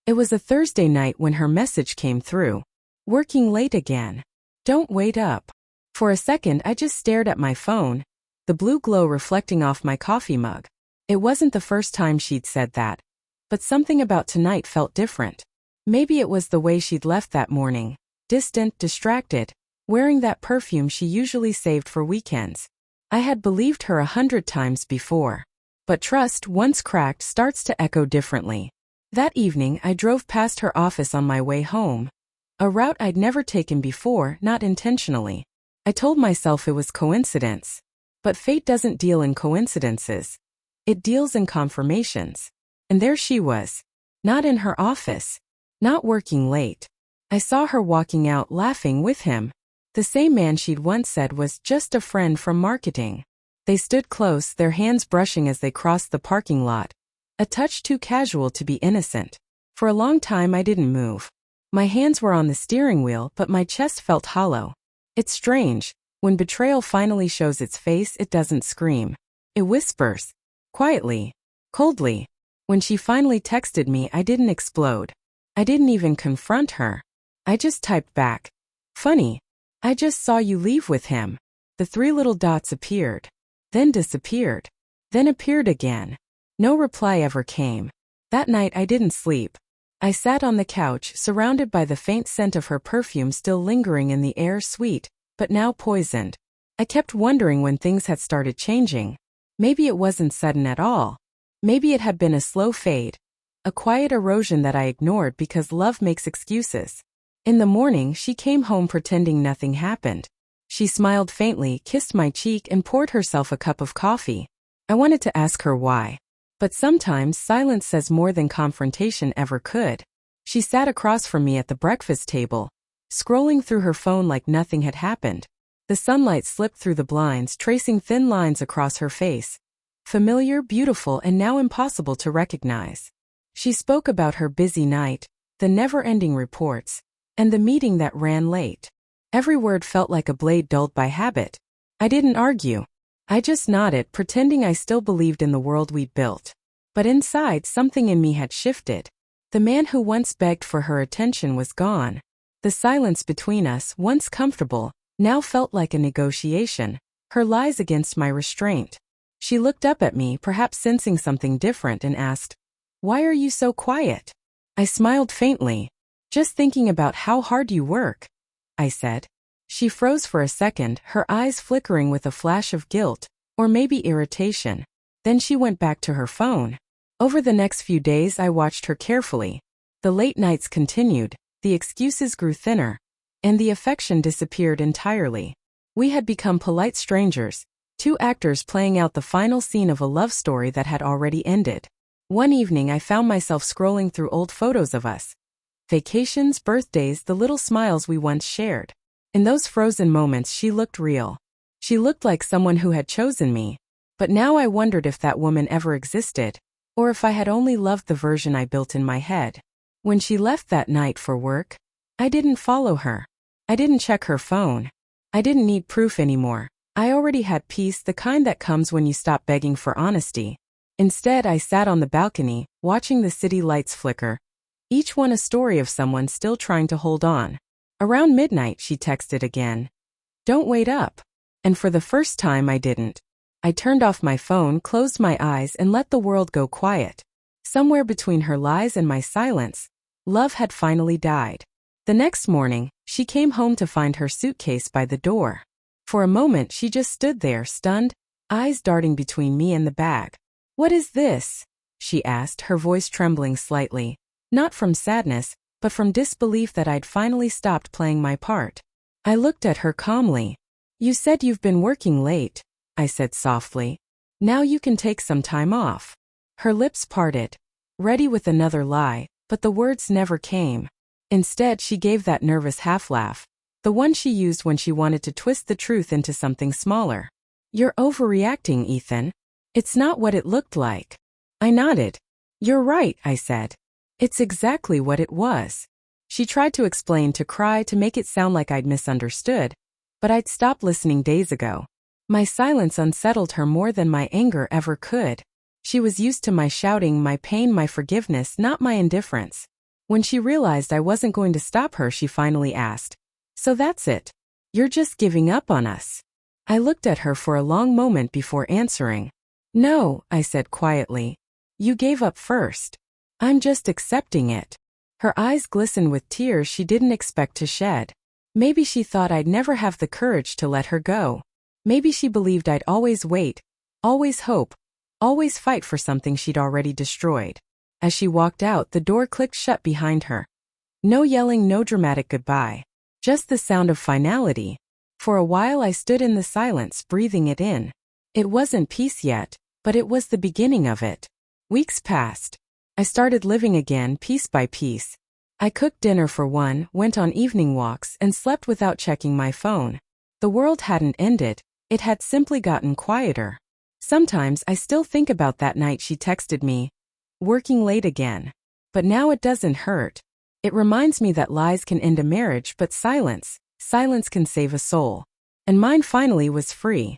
It was a Thursday night when her message came through. Working late again. Don't wait up. For a second I just stared at my phone, the blue glow reflecting off my coffee mug. It wasn't the first time she'd said that. But something about tonight felt different. Maybe it was the way she'd left that morning. Distant, distracted, wearing that perfume she usually saved for weekends. I had believed her 100 times before. But trust, once cracked, starts to echo differently. That evening I drove past her office on my way home. A route I'd never taken before, not intentionally. I told myself it was coincidence. But fate doesn't deal in coincidences. It deals in confirmations. And there she was. Not in her office. Not working late. I saw her walking out laughing with him. The same man she'd once said was just a friend from marketing. They stood close, their hands brushing as they crossed the parking lot. A touch too casual to be innocent. For a long time I didn't move. My hands were on the steering wheel, but my chest felt hollow. It's strange. When betrayal finally shows its face, it doesn't scream. It whispers. Quietly. Coldly. When she finally texted me, I didn't explode. I didn't even confront her. I just typed back. Funny. I just saw you leave with him. The 3 little dots appeared. Then disappeared. Then appeared again. No reply ever came. That night I didn't sleep. I sat on the couch, surrounded by the faint scent of her perfume still lingering in the air, sweet, but now poisoned. I kept wondering when things had started changing. Maybe it wasn't sudden at all. Maybe it had been a slow fade. A quiet erosion that I ignored because love makes excuses. In the morning she came home pretending nothing happened. She smiled faintly, kissed my cheek, and poured herself a cup of coffee. I wanted to ask her why. But sometimes silence says more than confrontation ever could. She sat across from me at the breakfast table, scrolling through her phone like nothing had happened. The sunlight slipped through the blinds, tracing thin lines across her face. Familiar, beautiful, and now impossible to recognize. She spoke about her busy night, the never-ending reports, and the meeting that ran late. Every word felt like a blade dulled by habit. I didn't argue. I just nodded, pretending I still believed in the world we'd built. But inside, something in me had shifted. The man who once begged for her attention was gone. The silence between us, once comfortable, now felt like a negotiation, her lies against my restraint. She looked up at me, perhaps sensing something different, and asked, "Why are you so quiet?" I smiled faintly. "Just thinking about how hard you work," I said. She froze for a second, her eyes flickering with a flash of guilt, or maybe irritation. Then she went back to her phone. Over the next few days I watched her carefully. The late nights continued, the excuses grew thinner, and the affection disappeared entirely. We had become polite strangers, 2 actors playing out the final scene of a love story that had already ended. One evening I found myself scrolling through old photos of us. Vacations, birthdays, the little smiles we once shared. In those frozen moments she looked real. She looked like someone who had chosen me. But now I wondered if that woman ever existed, or if I had only loved the version I built in my head. When she left that night for work, I didn't follow her. I didn't check her phone. I didn't need proof anymore. I already had peace, the kind that comes when you stop begging for honesty. Instead, I sat on the balcony, watching the city lights flicker, each one a story of someone still trying to hold on. Around midnight she texted again. "Don't wait up." And for the first time I didn't. I turned off my phone, closed my eyes, and let the world go quiet. Somewhere between her lies and my silence, love had finally died. The next morning, she came home to find her suitcase by the door. For a moment she just stood there, stunned, eyes darting between me and the bag. "What is this?" she asked, her voice trembling slightly. Not from sadness, but from disbelief that I'd finally stopped playing my part. I looked at her calmly. "You said you've been working late," I said softly. "Now you can take some time off." Her lips parted, ready with another lie, but the words never came. Instead, she gave that nervous half-laugh, the one she used when she wanted to twist the truth into something smaller. "You're overreacting, Ethan. It's not what it looked like." I nodded. "You're right," I said. "It's exactly what it was." She tried to explain, to cry, to make it sound like I'd misunderstood, but I'd stopped listening days ago. My silence unsettled her more than my anger ever could. She was used to my shouting, my pain, my forgiveness, not my indifference. When she realized I wasn't going to stop her, she finally asked, "So that's it? You're just giving up on us?" I looked at her for a long moment before answering. "No," I said quietly. "You gave up first. I'm just accepting it." Her eyes glistened with tears she didn't expect to shed. Maybe she thought I'd never have the courage to let her go. Maybe she believed I'd always wait, always hope, always fight for something she'd already destroyed. As she walked out, the door clicked shut behind her. No yelling, no dramatic goodbye. Just the sound of finality. For a while I stood in the silence, breathing it in. It wasn't peace yet, but it was the beginning of it. Weeks passed. I started living again, piece by piece. I cooked dinner for one, went on evening walks, and slept without checking my phone. The world hadn't ended, it had simply gotten quieter. Sometimes I still think about that night she texted me, "Working late again." But now it doesn't hurt. It reminds me that lies can end a marriage, but silence can save a soul. And mine finally was free.